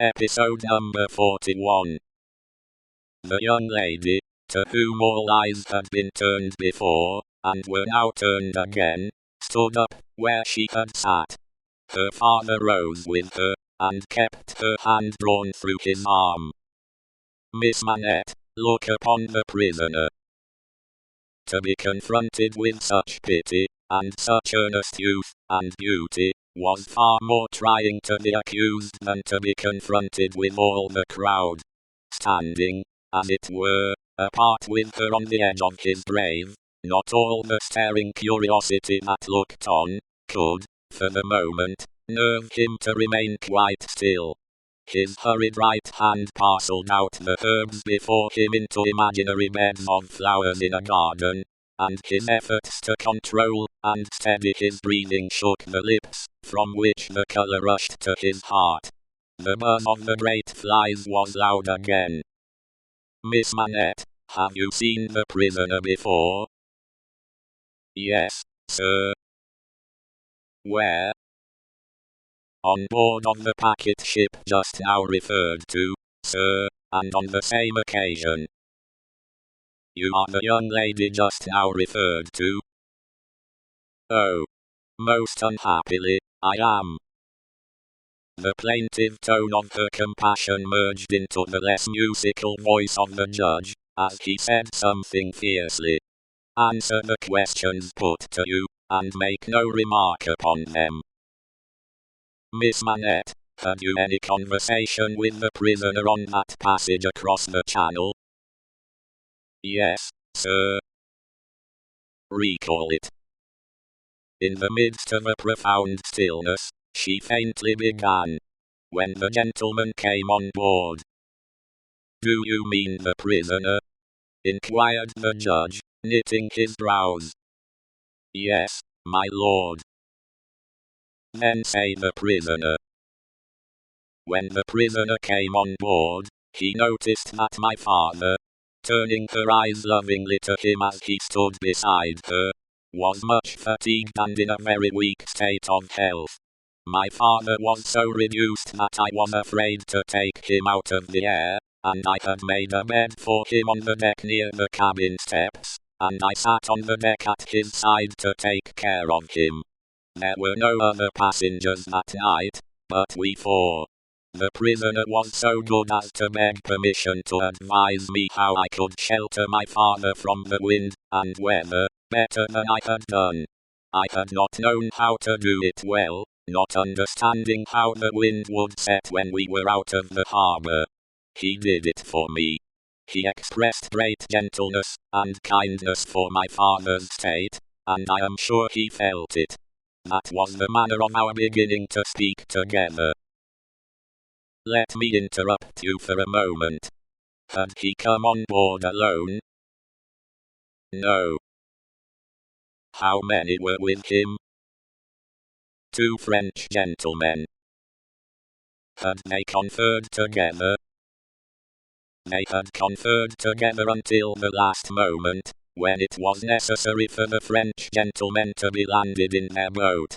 Episode number 41. The young lady, to whom all eyes had been turned before, and were now turned again, stood up where she had sat. Her father rose with her, and kept her hand drawn through his arm. Miss Manette, look upon the prisoner. To be confronted with such pity, and such earnest youth and beauty, was far more trying to the accused than to be confronted with all the crowd. Standing, as it were, apart with her on the edge of his grave, not all the staring curiosity that looked on, could, for the moment, nerve him to remain quite still. His hurried right hand parcelled out the herbs before him into imaginary beds of flowers in a garden, and his efforts to control and steady his breathing shook the lips, from which the colour rushed to his heart. The buzz of the great flies was loud again. Miss Manette, have you seen the prisoner before? Yes, sir. Where? On board of the packet ship just now referred to, sir, and on the same occasion. You are the young lady just now referred to? Oh. Most unhappily, I am. The plaintive tone of her compassion merged into the less musical voice of the judge, as he said something fiercely. Answer the questions put to you, and make no remark upon them. Miss Manette, had you any conversation with the prisoner on that passage across the channel? Yes, sir. Recall it. In the midst of a profound stillness, she faintly began. When the gentleman came on board. Do you mean the prisoner? Inquired the judge, knitting his brows. Yes, my lord. Then say the prisoner. When the prisoner came on board, he noticed that my father, turning her eyes lovingly to him as he stood beside her, was much fatigued and in a very weak state of health. My father was so reduced that I was afraid to take him out of the air, and I had made a bed for him on the deck near the cabin steps, and I sat on the deck at his side to take care of him. There were no other passengers that night, but we four. The prisoner was so good as to beg permission to advise me how I could shelter my father from the wind and weather better than I had done. I had not known how to do it well, not understanding how the wind would set when we were out of the harbour. He did it for me. He expressed great gentleness and kindness for my father's state, and I am sure he felt it. That was the manner of our beginning to speak together. Let me interrupt you for a moment. Had he come on board alone? No. How many were with him? 2 French gentlemen. Had they conferred together? They had conferred together until the last moment, when it was necessary for the French gentlemen to be landed in their boat,